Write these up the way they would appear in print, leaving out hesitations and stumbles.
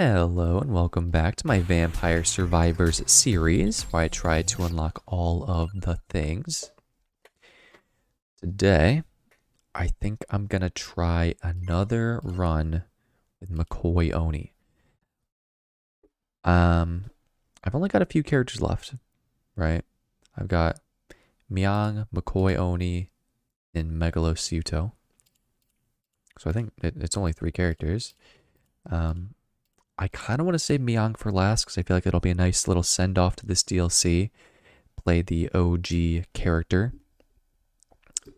Hello and welcome back to my Vampire Survivors series, where I try to unlock all of the things. Today, I think I'm gonna try another run with McCoy Oni. I've only got a few characters left, right? I've got Myang, McCoy Oni, and Megalosuto. So I think it's only 3 characters. I kind of want to save Myang for last because I feel like it'll be a nice little send-off to this DLC. Play the OG character.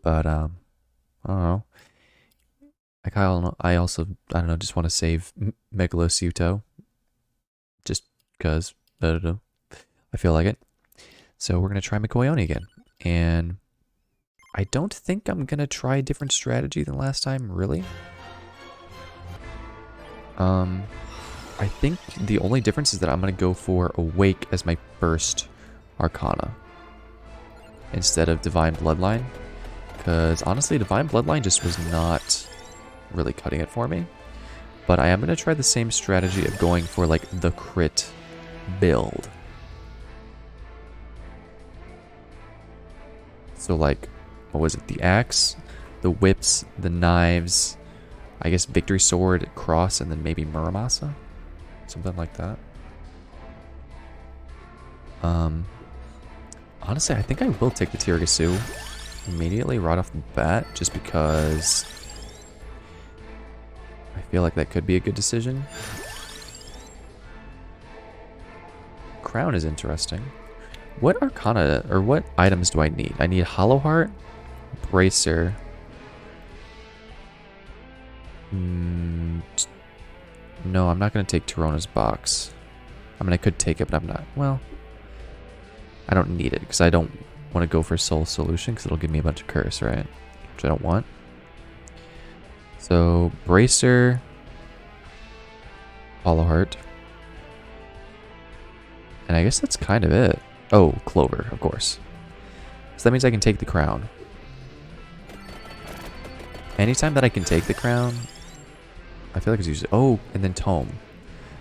But, I don't know. I don't know, just want to save Megalosuto. Just because, I don't know. I feel like it. So we're going to try McCoy again. And I don't think I'm going to try a different strategy than last time, really. I think the only difference is that I'm going to go for Awake as my first Arcana instead of Divine Bloodline, because honestly Divine Bloodline just was not really cutting it for me. But I am going to try the same strategy of going for like the crit build. So like, what was it? The axe, the whips, the knives, I guess Victory Sword, Cross, and then maybe Muramasa? Something like that. Honestly, I think I will take the Tiragasu immediately right off the bat, just because I feel like that could be a good decision. Crown is interesting. What Arcana, or what items do I need? I need Hollow Heart, Bracer. No, I'm not going to take Tirona's box. I mean, I could take it, but I'm not. Well, I don't need it because I don't want to go for Soul Solution because it'll give me a bunch of curse, right? Which I don't want. So, Bracer, Hollow Heart. And I guess that's kind of it. Oh, Clover, of course. So that means I can take the crown. Anytime that I can take the crown, I feel like it's usually... Oh, and then Tome.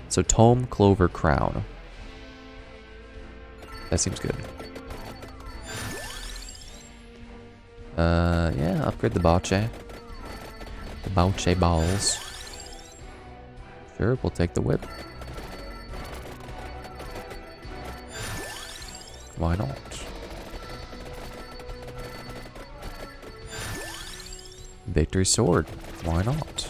So Tome, Clover, Crown. That seems good. Yeah, upgrade the Bache. The Bache balls. Sure, we'll take the whip. Why not? Victory Sword. Why not?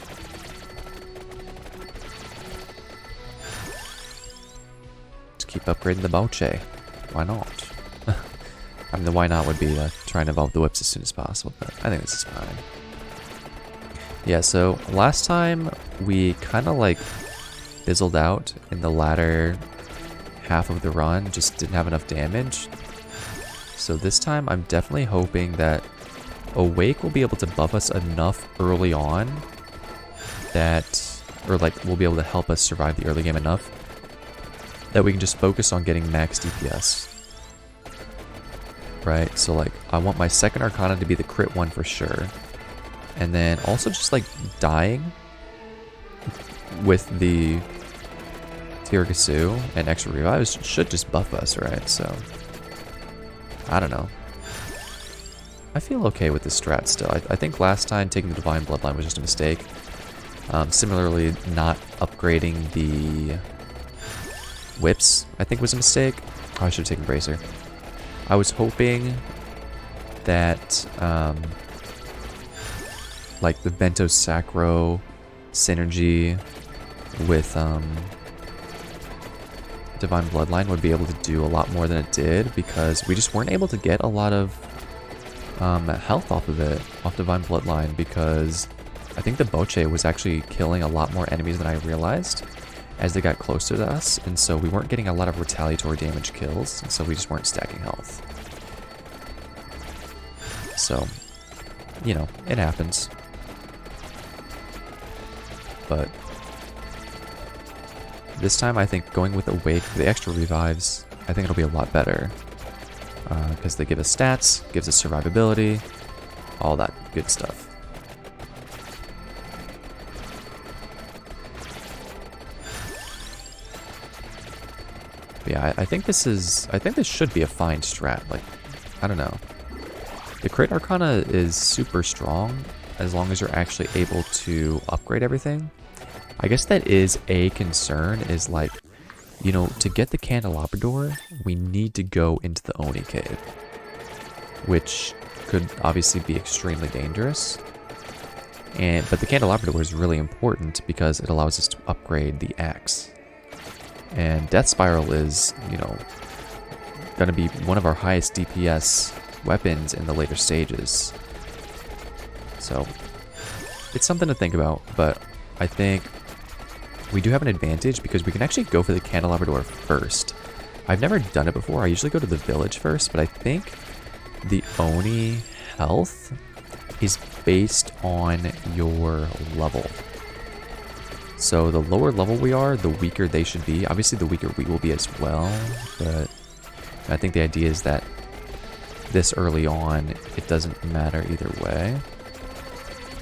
Keep upgrading the Bache. Why not? I mean, the why not would be trying to evolve the whips as soon as possible, but I think this is fine. Yeah, so last time we kind of like fizzled out in the latter half of the run, just didn't have enough damage. So this time I'm definitely hoping that Awake will be able to buff us enough early on that, or like will be able to help us survive the early game enough that we can just focus on getting max DPS. Right, so like, I want my second Arcana to be the crit one for sure. And then also just like dying with the Tiragasu and extra revives should just buff us, right? So, I don't know. I feel okay with this strat still. I think last time taking the Divine Bloodline was just a mistake. Similarly, not upgrading the whips, I think, was a mistake. Oh, I should have taken Bracer. I was hoping that, like, the Bento Sacro synergy with Divine Bloodline would be able to do a lot more than it did, because we just weren't able to get a lot of health off of it, off Divine Bloodline, because I think the Bache was actually killing a lot more enemies than I realized as they got closer to us, and so we weren't getting a lot of retaliatory damage kills, and so we just weren't stacking health. So, you know, it happens. But this time I think going with Awake for the extra revives, I think it'll be a lot better. Because they give us stats, gives us survivability, all that good stuff. Yeah, I think this should be a fine strat. Like, I don't know. The Crit Arcana is super strong as long as you're actually able to upgrade everything. I guess that is a concern, is like, you know, to get the Candelabrador, we need to go into the Oni Cave, which could obviously be extremely dangerous. But the Candelabrador is really important because it allows us to upgrade the axe. And Death Spiral is, you know, going to be one of our highest DPS weapons in the later stages. So it's something to think about, but I think we do have an advantage because we can actually go for the Candelabrador first. I've never done it before. I usually go to the village first, but I think the Oni health is based on your level. So the lower level we are, the weaker they should be. Obviously the weaker we will be as well, but I think the idea is that this early on, it doesn't matter either way.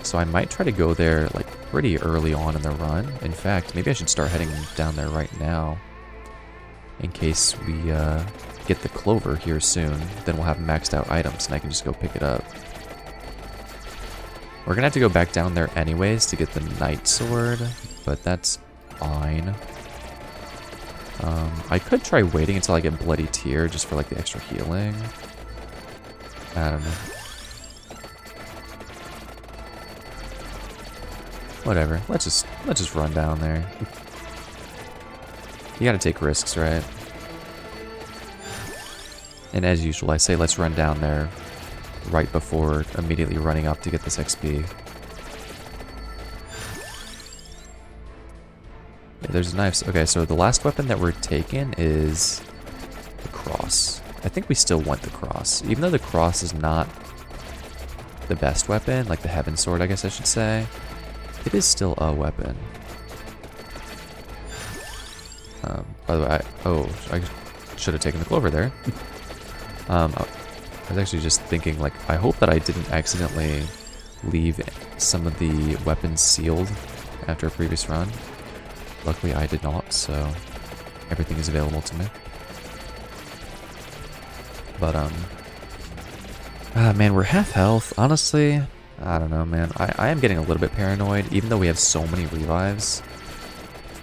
So I might try to go there like pretty early on in the run. In fact, maybe I should start heading down there right now in case we get the clover here soon. Then we'll have maxed out items and I can just go pick it up. We're gonna have to go back down there anyways to get the Knight Sword, but that's fine. I could try waiting until I get Bloody Tear just for like the extra healing. I don't know. Whatever. Let's just run down there. You gotta take risks, right? And as usual, I say let's run down there right before immediately running up to get this XP. Yeah, there's knives. Okay, so the last weapon that we're taking is the cross. I think we still want the cross. Even though the cross is not the best weapon, like the Heaven Sword, I guess I should say, it is still a weapon. By the way, I should have taken the clover there. I was actually just thinking, like, I hope that I didn't accidentally leave some of the weapons sealed after a previous run. Luckily, I did not, so everything is available to me. But, man, we're half health. Honestly, I don't know, man. I am getting a little bit paranoid, even though we have so many revives.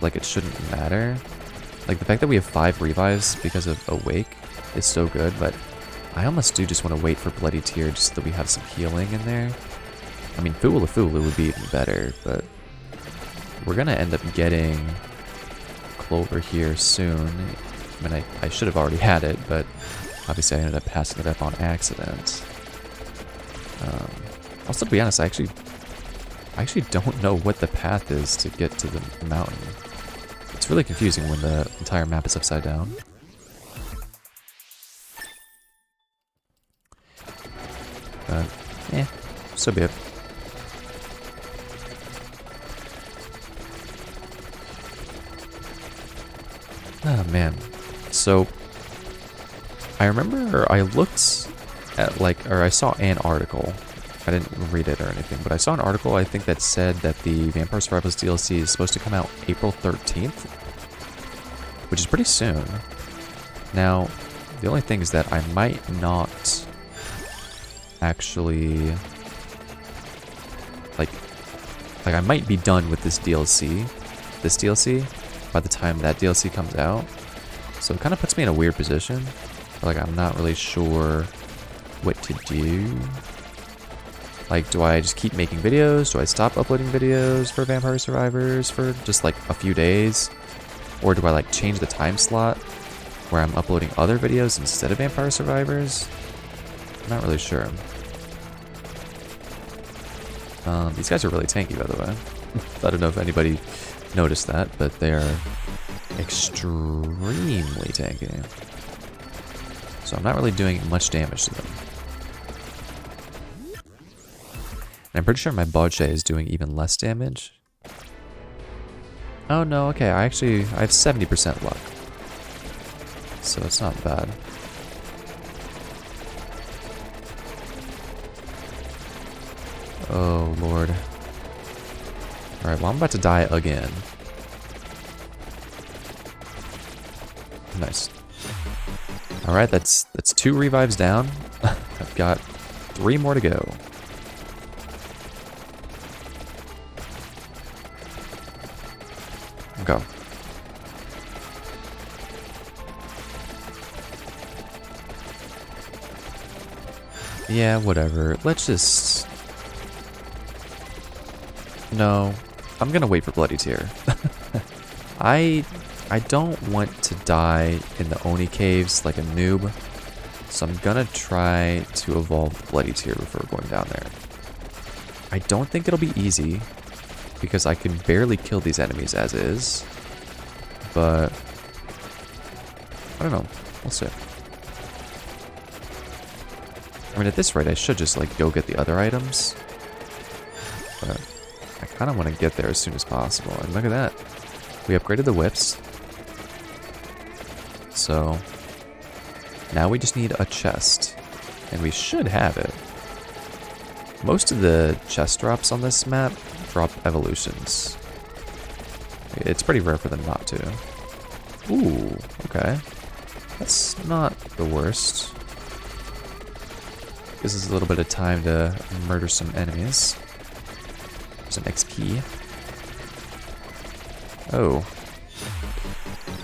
Like, it shouldn't matter. Like, the fact that we have 5 revives because of Awake is so good, but I almost do just want to wait for Bloody Tear just so that we have some healing in there. I mean, Fulu would be even better, but we're going to end up getting Clover here soon. I mean, I should have already had it, but obviously I ended up passing it up on accident. Also, to be honest, I actually don't know what the path is to get to the mountain. It's really confusing when the entire map is upside down. But, so be it. Oh, man. So, I remember I looked at, like, or I saw an article. I didn't read it or anything, but I saw an article, I think, that said that the Vampire Survivors DLC is supposed to come out April 13th, which is pretty soon. Now, the only thing is that I might not actually, like I might be done with this DLC by the time that DLC comes out. So it kind of puts me in a weird position. Like, I'm not really sure what to do. Like, do I just keep making videos? Do I stop uploading videos for Vampire Survivors for just like a few days? Or do I like change the time slot where I'm uploading other videos instead of Vampire Survivors? I'm not really sure. These guys are really tanky, by the way. I don't know if anybody noticed that, but they are extremely tanky. So I'm not really doing much damage to them. And I'm pretty sure my Bauche is doing even less damage. Oh no, okay, I have 70% luck. So it's not bad. Oh lord. Alright, well I'm about to die again. Nice. Alright, that's 2 revives down. I've got 3 more to go. Go. Yeah, whatever. Let's just... No. I'm gonna wait for Bloody Tear. I don't want to die in the Oni caves like a noob. So I'm gonna try to evolve the Bloody Tear before going down there. I don't think it'll be easy, because I can barely kill these enemies as is. But I don't know. We'll see. I mean, at this rate, I should just, like, go get the other items. But I kind of want to get there as soon as possible. And look at that. We upgraded the whips. So now we just need a chest. And we should have it. Most of the chest drops on this map drop evolutions. It's pretty rare for them not to. Ooh, okay. That's not the worst. This is a little bit of time to murder some enemies. Some XP. Oh.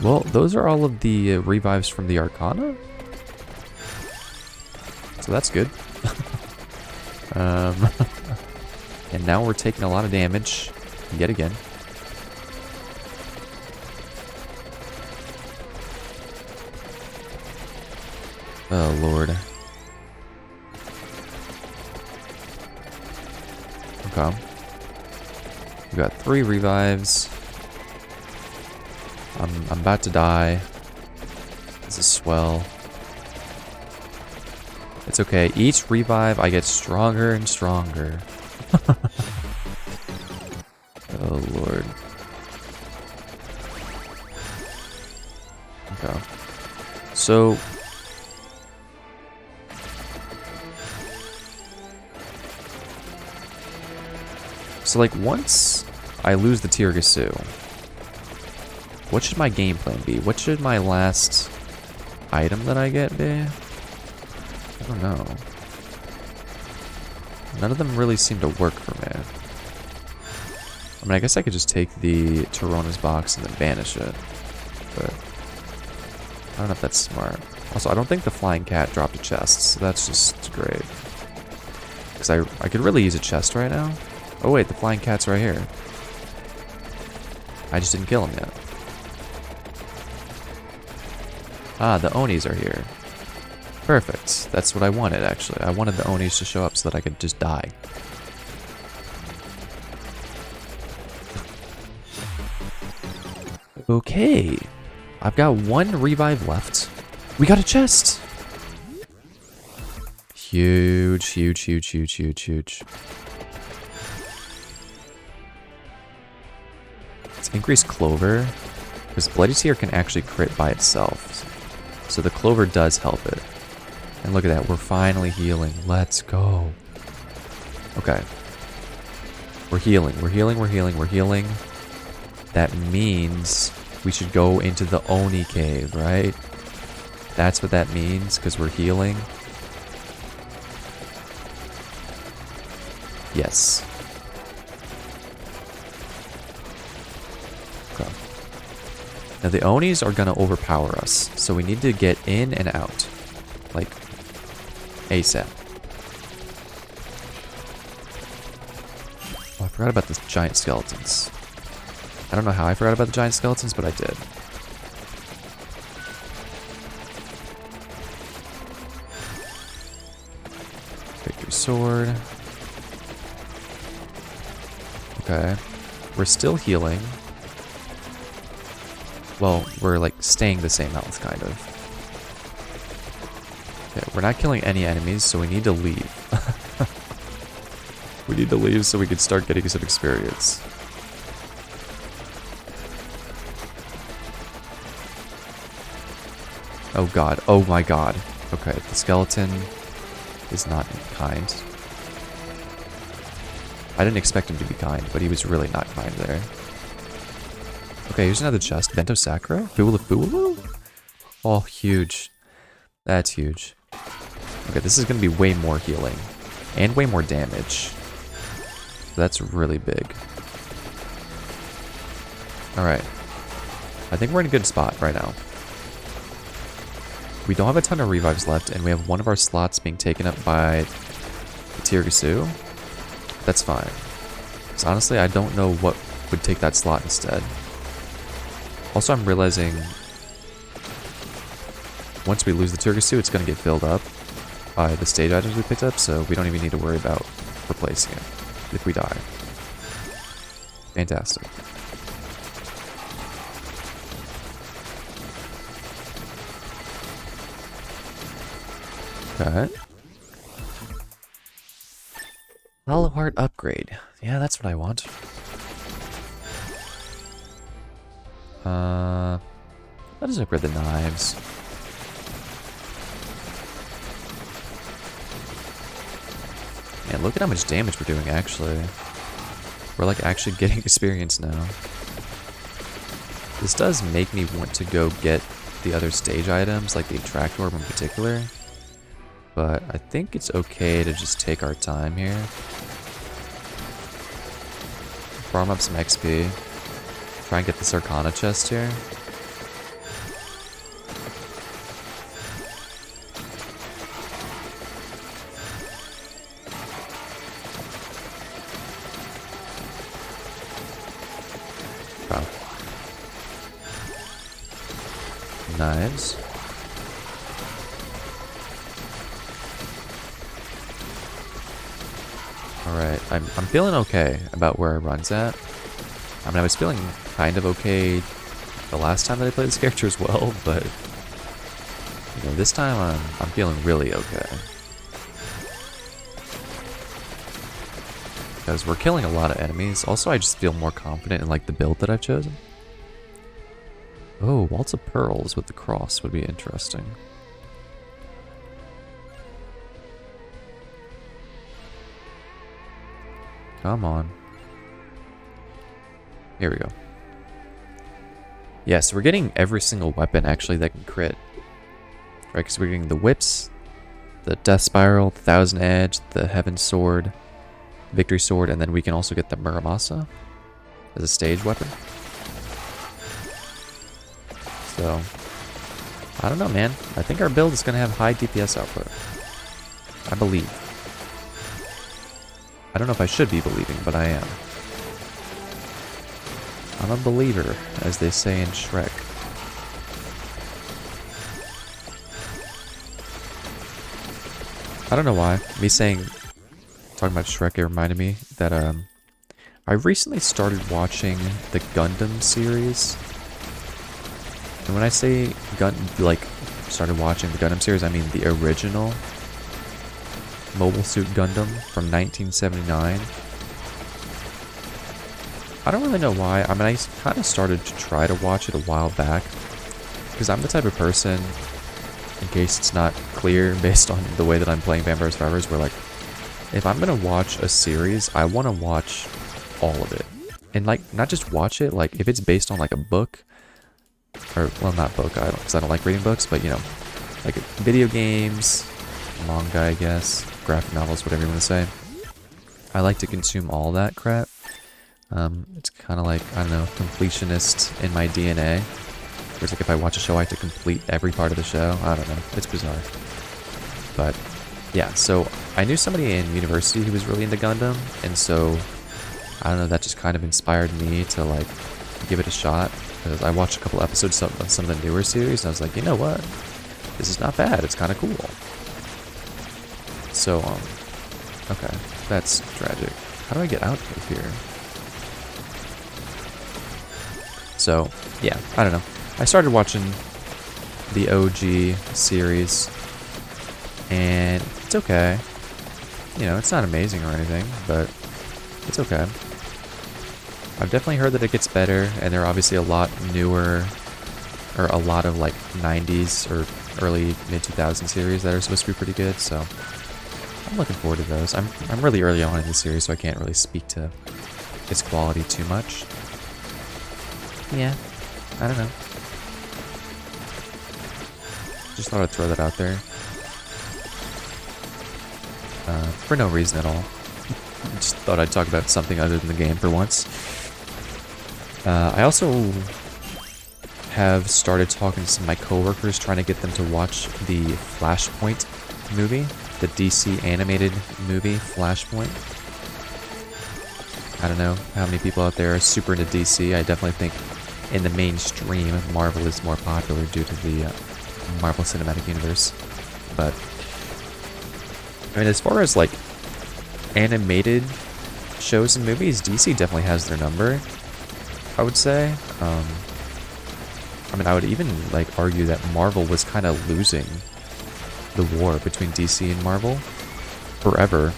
Well, those are all of the revives from the Arcana. So that's good. And now we're taking a lot of damage. Yet again. Oh, Lord. Okay. We got 3 revives. I'm about to die. This is swell. It's okay. Each revive, I get stronger and stronger. Oh, Lord. Okay. So... So, like, once I lose the Tirgasu, what should my game plan be? What should my last item that I get be? I don't know. None of them really seem to work for me. I mean, I guess I could just take the Torona's box and then banish it. But I don't know if that's smart. Also, I don't think the flying cat dropped a chest, so that's just great. Because I could really use a chest right now. Oh wait, the flying cat's right here. I just didn't kill him yet. Ah, the Onis are here. Perfect. That's what I wanted, actually. I wanted the Onis to show up so that I could just die. Okay. I've got 1 revive left. We got a chest! Huge, huge, huge, huge, huge, huge. Increase Clover, because Bloody Tear can actually crit by itself. So the Clover does help it. And look at that, we're finally healing. Let's go. Okay. We're healing, we're healing, we're healing, we're healing. That means we should go into the Oni cave, right? That's what that means, because we're healing. Yes. Now the Onis are gonna overpower us, so we need to get in and out. Like, ASAP. Oh, I forgot about the giant skeletons. I don't know how I forgot about the giant skeletons, but I did. Victory sword. Okay. We're still healing. Well, we're like staying the same health, kind of. Okay, we're not killing any enemies, so we need to leave. We need to leave so we can start getting some experience. Oh god, oh my god. Okay, the skeleton is not kind. I didn't expect him to be kind, but he was really not kind there. Okay, here's another chest. Vento Sacra? Fuulu? Oh, huge. That's huge. Okay, this is going to be way more healing. And way more damage. That's really big. Alright. I think we're in a good spot right now. We don't have a ton of revives left, and we have one of our slots being taken up by the Tiramisu. That's fine. Because honestly, I don't know what would take that slot instead. Also, I'm realizing once we lose the Tiramisu, it's going to get filled up by the stage items we picked up, so we don't even need to worry about replacing it if we die. Fantastic. Okay. Hollow Heart upgrade. Yeah, that's what I want. Let us upgrade the knives. Man, look at how much damage we're doing, actually. We're, like, actually getting experience now. This does make me want to go get the other stage items, like the attract orb in particular. But I think it's okay to just take our time here. Farm up some XP. Try and get this Arcana chest here. Wow. Knives. Alright, I'm feeling okay about where our run's at. I mean, I was feeling kind of okay the last time that I played this character as well, but you know, this time I'm feeling really okay. Because we're killing a lot of enemies. Also, I just feel more confident in like the build that I've chosen. Oh, Waltz of Pearls with the cross would be interesting. Come on. Here we go. Yeah, so we're getting every single weapon actually that can crit. Right, because we're getting the whips, the Death Spiral, the Thousand Edge, the Heaven Sword, Victory Sword, and then we can also get the Muramasa as a stage weapon. So, I don't know, man. I think our build is going to have high DPS output. I believe. I don't know if I should be believing, but I am. I'm a believer, as they say in Shrek. I don't know why. Me talking about Shrek, it reminded me that I recently started watching the Gundam series. And when I say started watching the Gundam series, I mean the original Mobile Suit Gundam from 1979. I don't really know why. I mean, I kind of started to try to watch it a while back. Because I'm the type of person, in case it's not clear based on the way that I'm playing Vampire Survivors, where like, if I'm going to watch a series, I want to watch all of it. And like, not just watch it, like if it's based on like a book, or, well, not book, because I don't like reading books, but you know, like video games, manga, I guess, graphic novels, whatever you want to say. I like to consume all that crap. It's kind of like, I don't know, completionist in my DNA. Whereas like if I watch a show, I have to complete every part of the show. I don't know. It's bizarre. But yeah, so I knew somebody in university who was really into Gundam, and so I don't know, that just kind of inspired me to like give it a shot. Because I watched a couple episodes of some of the newer series, and I was like, you know what? This is not bad. It's kind of cool. So, okay, that's tragic. How do I get out of here? So, yeah, I don't know. I started watching the OG series, and it's okay. You know, it's not amazing or anything, but it's okay. I've definitely heard that it gets better, and there are obviously a lot newer, or a lot of like 90s or early mid-2000s series that are supposed to be pretty good, so I'm looking forward to those. I'm really early on in the series, so I can't really speak to its quality too much. Yeah, I don't know. Just thought I'd throw that out there. For no reason at all. Just thought I'd talk about something other than the game for once. I also have started talking to some of my coworkers, trying to get them to watch the Flashpoint movie, the DC animated movie Flashpoint. I don't know how many people out there are super into DC. I definitely think in the mainstream, Marvel is more popular due to the Marvel Cinematic Universe. But I mean, as far as like animated shows and movies, DC definitely has their number, I would say. I mean, I would even like argue that Marvel was kind of losing the war between DC and Marvel forever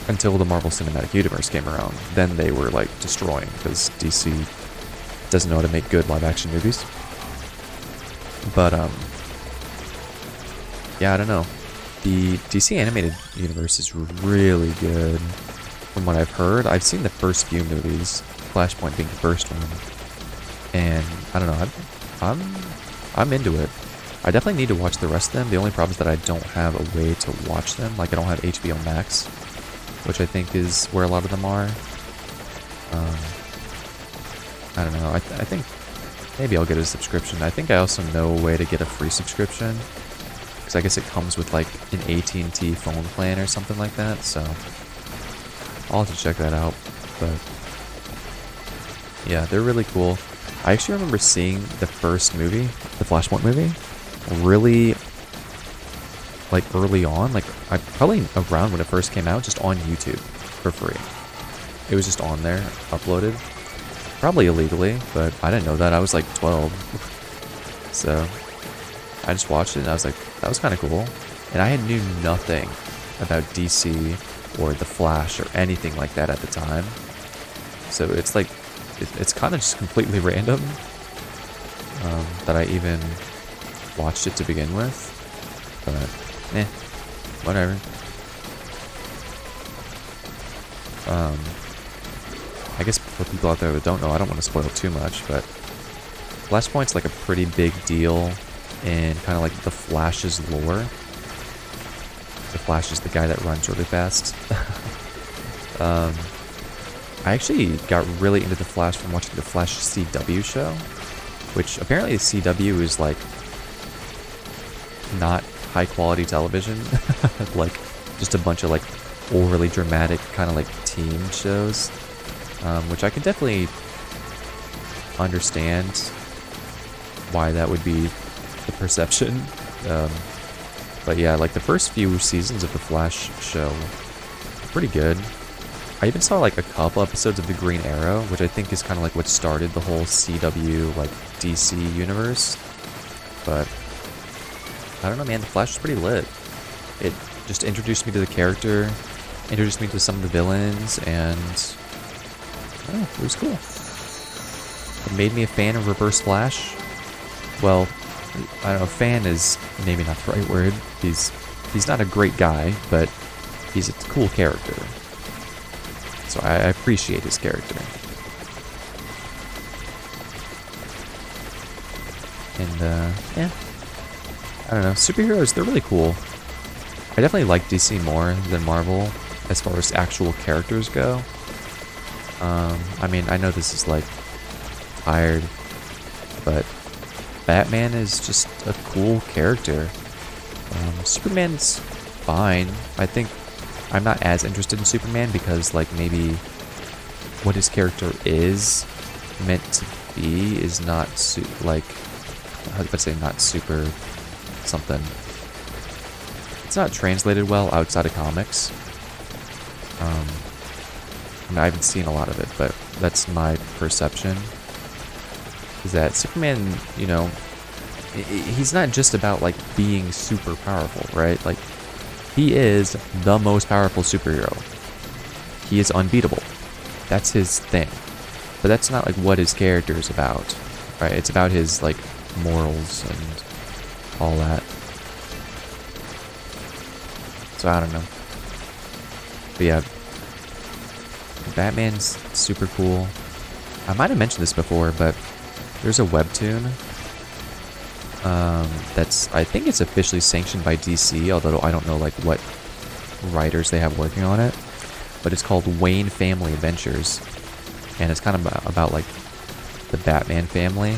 until the Marvel Cinematic Universe came around. Then they were like destroying because DC doesn't know how to make good live-action movies. But yeah, I don't know. The DC animated universe is really good from what I've heard. I've seen the first few movies, Flashpoint being the first one, and I don't know, I'm into it. I definitely need to watch the rest of them. The only problem is that I don't have a way to watch them. Like, I don't have HBO Max, which I think is where a lot of them are. I don't know. I think maybe I'll get a subscription. I think I also know a way to get a free subscription, because I guess it comes with like an AT&T phone plan or something like that. So I'll have to check that out. But yeah, they're really cool. I actually remember seeing the first movie, the Flashpoint movie, really like early on, like I probably around when it first came out, just on YouTube for free. It was just on there, uploaded, probably illegally, but I didn't know that. I was like 12, so I just watched it and I was like, that was kind of cool. And I knew nothing about DC or the Flash or anything like that at the time, so it's like it's kind of just completely random that I even watched it to begin with. But whatever. I guess for people out there that don't know, I don't want to spoil too much, but Flashpoint's like a pretty big deal in kind of like the Flash's lore. The Flash is the guy that runs really fast. I actually got really into the Flash from watching the Flash CW show, which apparently the CW is like not high quality television, like just a bunch of like overly dramatic kind of like teen shows, which I can definitely understand why that would be the perception. But yeah, like the first few seasons of the Flash show were pretty good. I even saw like a couple episodes of the Green Arrow, which I think is kind of like what started the whole CW like DC universe. But I don't know, man, the Flash was pretty lit. It just introduced me to the character, introduced me to some of the villains, and it was cool. It made me a fan of Reverse Flash. Well, I don't know, fan is maybe not the right word. He's not a great guy, but he's a cool character. So I appreciate his character. And yeah, I don't know, superheroes, they're really cool. I definitely like DC more than Marvel as far as actual characters go. I mean, I know this is like tired, but Batman is just a cool character. Superman's fine. I think I'm not as interested in Superman because like maybe what his character is meant to be is not like, how do I say, not super something. It's not translated well outside of comics. I mean, I haven't seen a lot of it, but that's my perception. Is that Superman, you know, he's not just about like being super powerful, right? Like, he is the most powerful superhero. He is unbeatable. That's his thing. But that's not like what his character is about, right? It's about his like morals and all that. So I don't know. But yeah, Batman's super cool. I might have mentioned this before, but there's a webtoon That's, I think it's officially sanctioned by DC, although I don't know like what writers they have working on it. But it's called Wayne Family Adventures, and it's kind of about like the Batman family,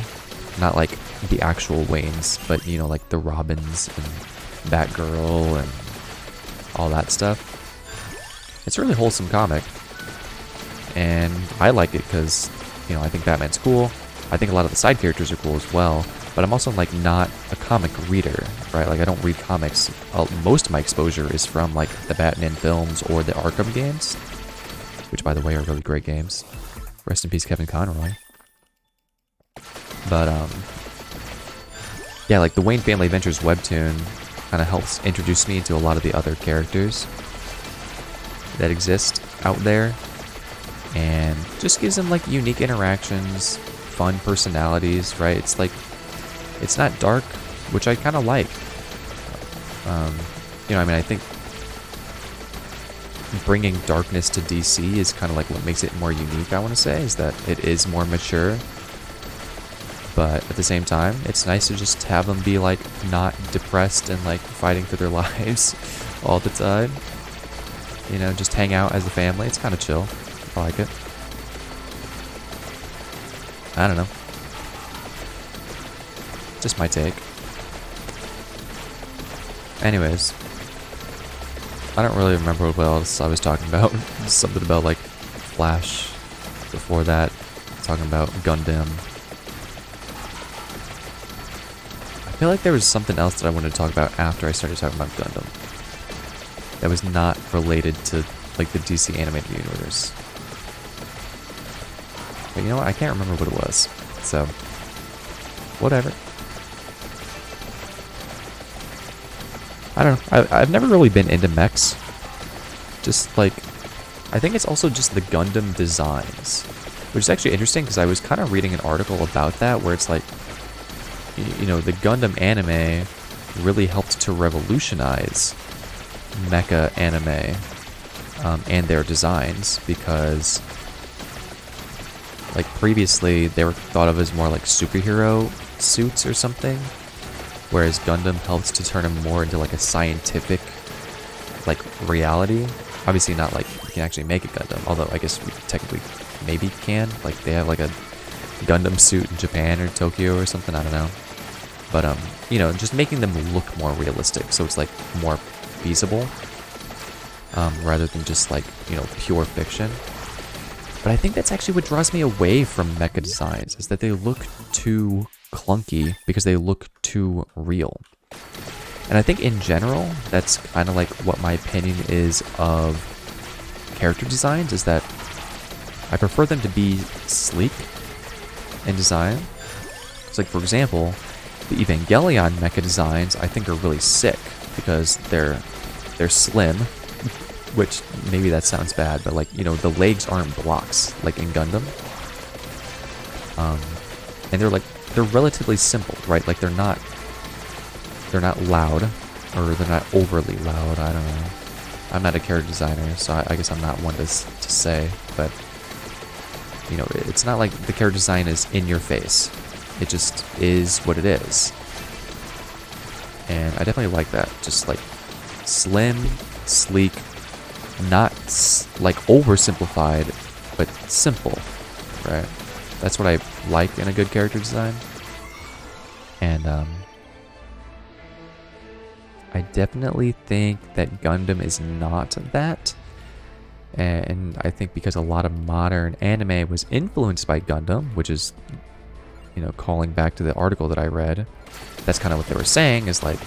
not like the actual Waynes, but you know, like the Robins and Batgirl and all that stuff. It's a really wholesome comic, and I like it because, you know, I think Batman's cool. I think a lot of the side characters are cool as well, but I'm also like not a comic reader, right? Like I don't read comics. Most of my exposure is from like the Batman films or the Arkham games, which by the way are really great games. Rest in peace, Kevin Conroy. But yeah, like the Wayne Family Adventures webtoon kind of helps introduce me to a lot of the other characters that exist out there, and just gives them like unique interactions, fun personalities, right? It's like, it's not dark, which I kind of like. You know, I mean, I think bringing darkness to DC is kind of like what makes it more unique, I want to say, is that it is more mature. But at the same time, it's nice to just have them be like not depressed and like fighting for their lives all the time. You know, just hang out as a family. It's kind of chill. I like it. I don't know. Just my take. Anyways, I don't really remember what else I was talking about. Something about like Flash. Before that, talking about Gundam. I feel like there was something else that I wanted to talk about after I started talking about Gundam that was not related to like the DC animated universe. But you know what? I can't remember what it was. So, whatever. I don't know. I've never really been into mechs. Just like, I think it's also just the Gundam designs, which is actually interesting because I was kind of reading an article about that where it's like, you know, the Gundam anime really helped to revolutionize mecha anime and their designs, because like previously they were thought of as more like superhero suits or something, whereas Gundam helps to turn them more into like a scientific like reality. Obviously not like you can actually make a Gundam, although I guess we technically maybe can. Like they have like a Gundam suit in Japan or Tokyo or something, I don't know. But you know, just making them look more realistic, so it's like more feasible, rather than just like, you know, pure fiction. But I think that's actually what draws me away from mecha designs, is that they look too clunky because they look too real. And I think in general, that's kind of like what my opinion is of character designs, is that I prefer them to be sleek in design. It's like, for example, the Evangelion mecha designs I think are really sick because they're slim, which maybe that sounds bad, but like, you know, the legs aren't blocks like in Gundam. And they're relatively simple, right? Like they're not loud, or they're not overly loud. I don't know. I'm not a character designer, so I guess I'm not one to say, but you know, it's not like the character design is in your face. It just is what it is. And I definitely like that. Just like slim, sleek, not like oversimplified, but simple, right? That's what I like in a good character design. And I definitely think that Gundam is not that. And I think because a lot of modern anime was influenced by Gundam, which is, you know, calling back to the article that I read, that's kind of what they were saying, is like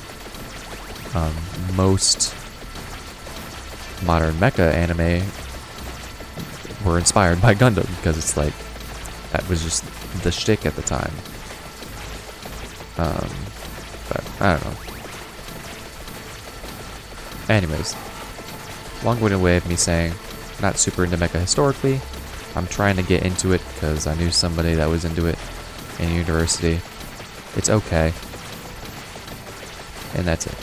most modern mecha anime were inspired by Gundam, because it's like, that was just the shtick at the time. But I don't know. Anyways, long-winded way of me saying, not super into mecha historically. I'm trying to get into it because I knew somebody that was into it in university. It's okay. And that's it.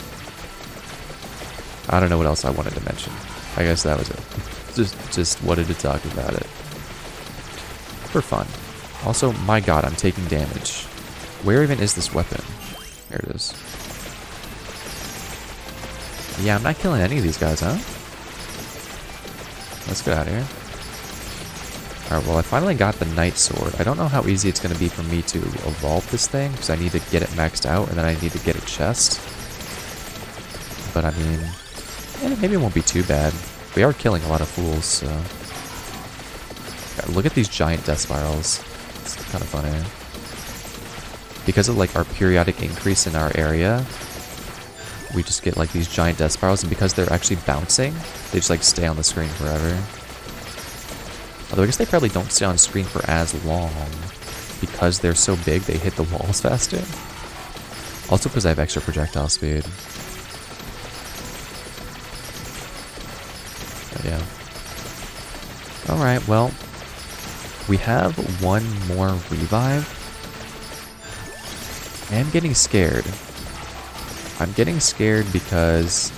I don't know what else I wanted to mention. I guess that was it. Just wanted to talk about it. For fun. Also, my god, I'm taking damage. Where even is this weapon? There it is. Yeah, I'm not killing any of these guys, huh? Let's get out of here. Alright, well, I finally got the Knight Sword. I don't know how easy it's going to be for me to evolve this thing, because I need to get it maxed out, and then I need to get a chest. But, I mean, maybe it won't be too bad. We are killing a lot of fools, so... God, look at these giant death spirals. It's kind of funny. Because of, like, our periodic increase in our area, we just get, like, these giant death spirals, and because they're actually bouncing, they just, like, stay on the screen forever. Although I guess they probably don't stay on screen for as long because they're so big they hit the walls faster. Also because I have extra projectile speed. But yeah. Alright, well, we have one more revive. I'm getting scared. I'm getting scared because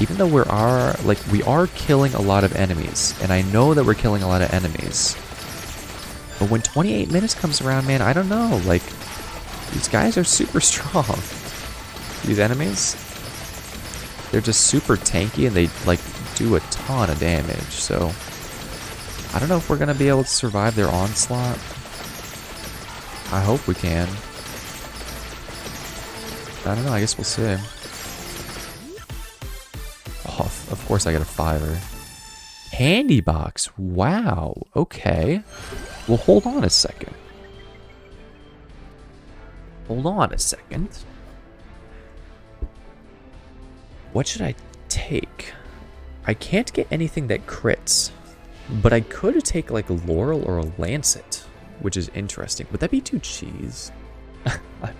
even though we are killing a lot of enemies, and I know that we're killing a lot of enemies, but when 28 minutes comes around, man, I don't know, like, these guys are super strong. These enemies, they're just super tanky, and they, like, do a ton of damage, so I don't know if we're going to be able to survive their onslaught. I hope we can. I don't know, I guess we'll see. Of course I got a 5er. Handy box. Wow. Okay. Well, hold on a second. Hold on a second. What should I take? I can't get anything that crits. But I could take like a Laurel or a Lancet, which is interesting. Would that be too cheese? I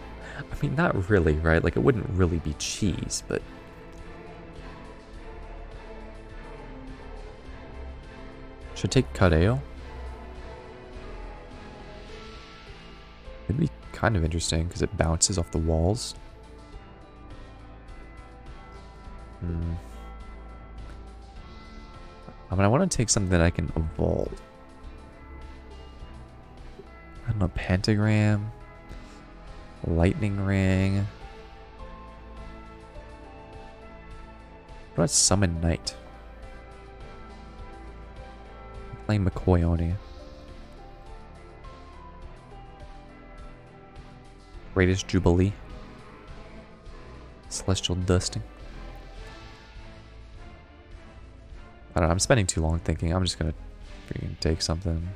mean, not really, right? Like, it wouldn't really be cheese, but... Should I take Cadeo? It'd be kind of interesting because it bounces off the walls. I mean, I want to take something that I can evolve. I don't know, Pentagram, Lightning Ring. What about Summon Knight? Playing McCoy Oni. Greatest Jubilee. Celestial Dusting. I don't know, I'm spending too long thinking. I'm just gonna freaking take something.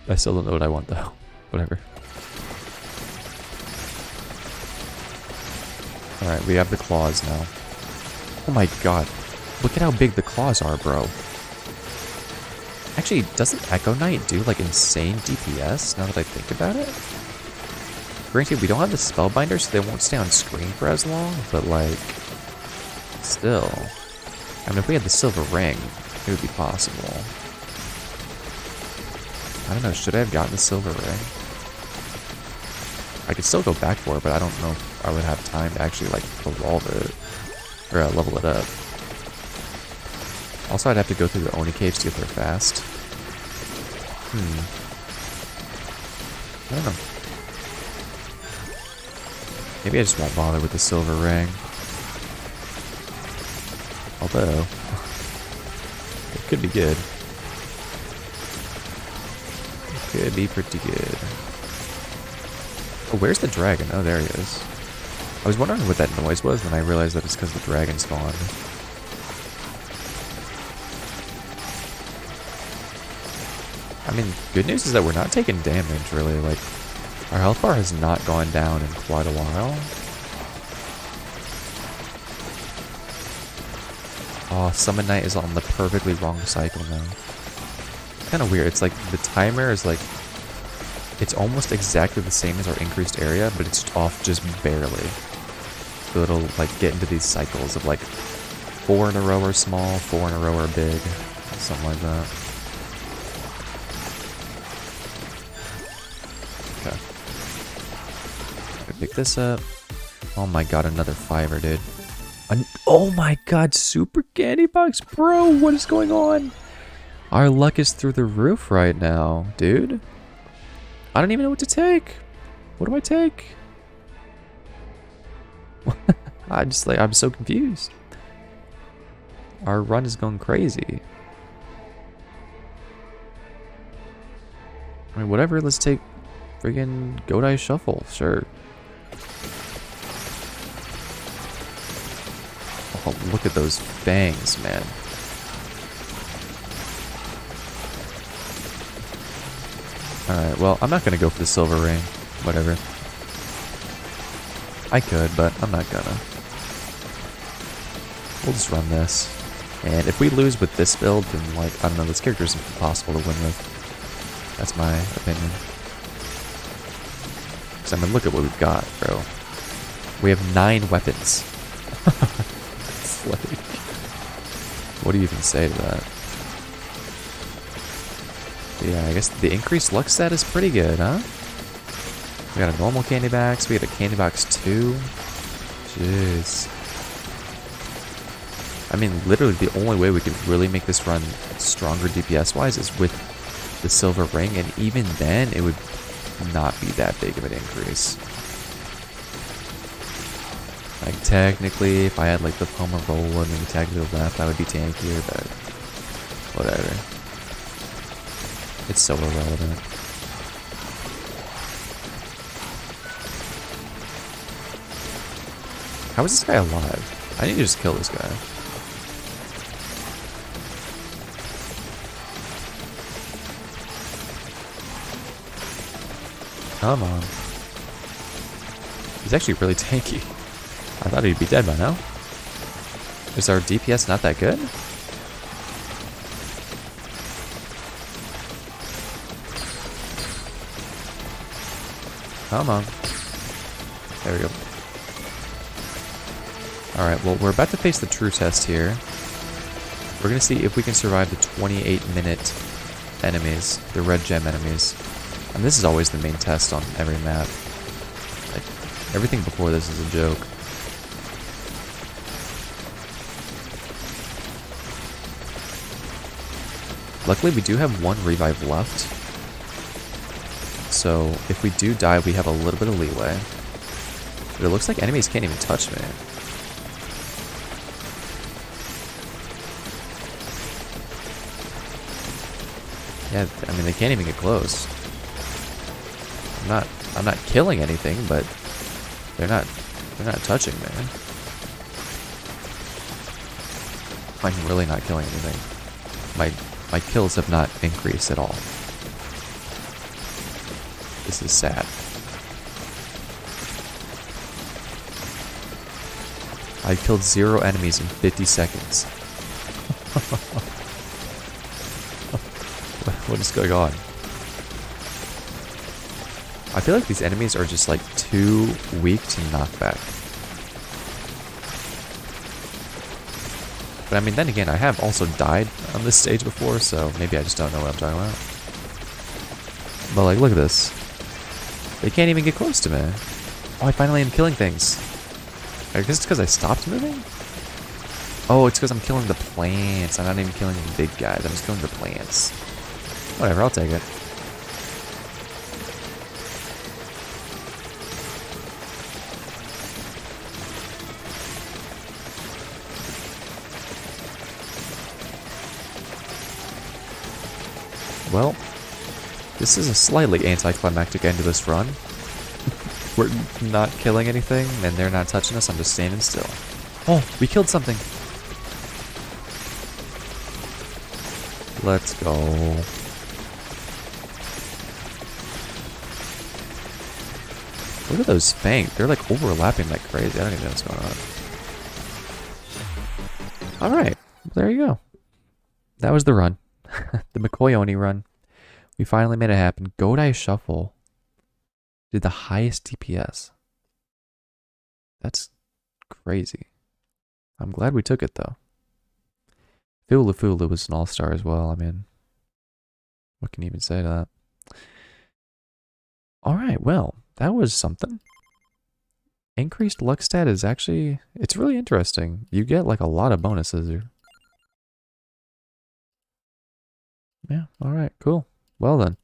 I still don't know what I want though. Whatever. Alright, we have the claws now. Oh my god. Look at how big the claws are, bro. Actually, doesn't Echo Knight do, like, insane DPS, now that I think about it? Granted, we don't have the Spellbinder, so they won't stay on screen for as long, but, like, still. I mean, if we had the Silver Ring, it would be possible. I don't know, should I have gotten the Silver Ring? I could still go back for it, but I don't know if I would have time to actually, like, evolve it. Or level it up. Also, I'd have to go through the Oni caves to get there fast. I don't know. Maybe I just won't bother with the Silver Ring. Although, it could be good. It could be pretty good. Oh, where's the dragon? Oh, there he is. I was wondering what that noise was, and I realized that it's because the dragon spawned. I mean, good news is that we're not taking damage, really. Like, our health bar has not gone down in quite a while. Oh, Summon Knight is on the perfectly wrong cycle now. Kind of weird. It's like, the timer is like, it's almost exactly the same as our increased area, but it's off just barely. So it'll, like, get into these cycles of, like, 4 in a row are small, 4 in a row are big. Something like that. Pick this up. Oh my god, another 5er, dude. Oh my god, super candy box, bro. What is going on? Our luck is through the roof right now, dude. I don't even know what to take. What do I take? I'm so confused. Our run is going crazy. I mean, whatever, let's take friggin' Godai Shuffle, sure. Oh, look at those fangs, man. Alright, well, I'm not gonna go for the silver ring. Whatever. I could, but I'm not gonna. We'll just run this. And if we lose with this build, then, like, I don't know, this character is impossible to win with. That's my opinion. Because, I mean, look at what we've got, bro. We have 9 weapons. It's like... What do you even say to that? Yeah, I guess the increased luck stat is pretty good, huh? We got a normal candy box. We got a candy box 2. Jeez. I mean, literally the only way we could really make this run stronger DPS-wise is with the silver ring, and even then, it would not be that big of an increase. Like, technically, if I had, like, the Pomarola and maybe tag to the left, I would be tankier, but whatever. It's so irrelevant. How is this guy alive? I need to just kill this guy. Come on. He's actually really tanky. I thought he'd be dead by now. Is our DPS not that good? Come on. There we go. Alright, well, we're about to face the true test here. We're going to see if we can survive the 28-minute enemies, the red gem enemies. And this is always the main test on every map. Like, everything before this is a joke. Luckily, we do have 1 revive left. So, if we do die, we have a little bit of leeway. But it looks like enemies can't even touch me. Yeah, I mean, they can't even get close. I'm not killing anything, but they're not touching me. I'm really not killing anything. My kills have not increased at all. This is sad. I killed 0 enemies in 50 seconds. What is going on? I feel like these enemies are just like too weak to knock back. But I mean, then again, I have also died on this stage before, so maybe I just don't know what I'm talking about. But like, look at this. They can't even get close to me. Oh, I finally am killing things. I guess it's because I stopped moving? Oh, it's because I'm killing the plants. I'm not even killing the big guys. I'm just killing the plants. Whatever, I'll take it. Well, this is a slightly anticlimactic end to this run. We're not killing anything, and they're not touching us. I'm just standing still. Oh, we killed something. Let's go. Look at those fangs. They're like overlapping like crazy. I don't even know what's going on. Alright, there you go. That was the run. The Mikoyoni run. We finally made it happen. Godai Shuffle did the highest DPS. That's crazy. I'm glad we took it though. Fulu was an all-star as well. I mean, what can you even say to that? Alright, well, that was something. Increased luck stat is actually, it's really interesting. You get like a lot of bonuses here. Yeah, alright, cool. Well then,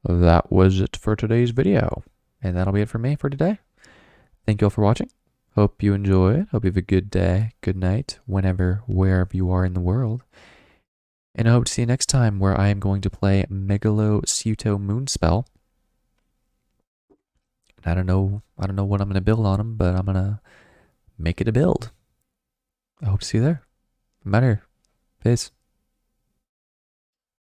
that was it for today's video. And that'll be it for me for today. Thank you all for watching. Hope you enjoyed. Hope you have a good day, good night, whenever, wherever you are in the world. And I hope to see you next time where I am going to play Megalo Suto Moonspell. I don't know what I'm going to build on them, but I'm going to make it a build. I hope to see you there. I'm out here. Peace.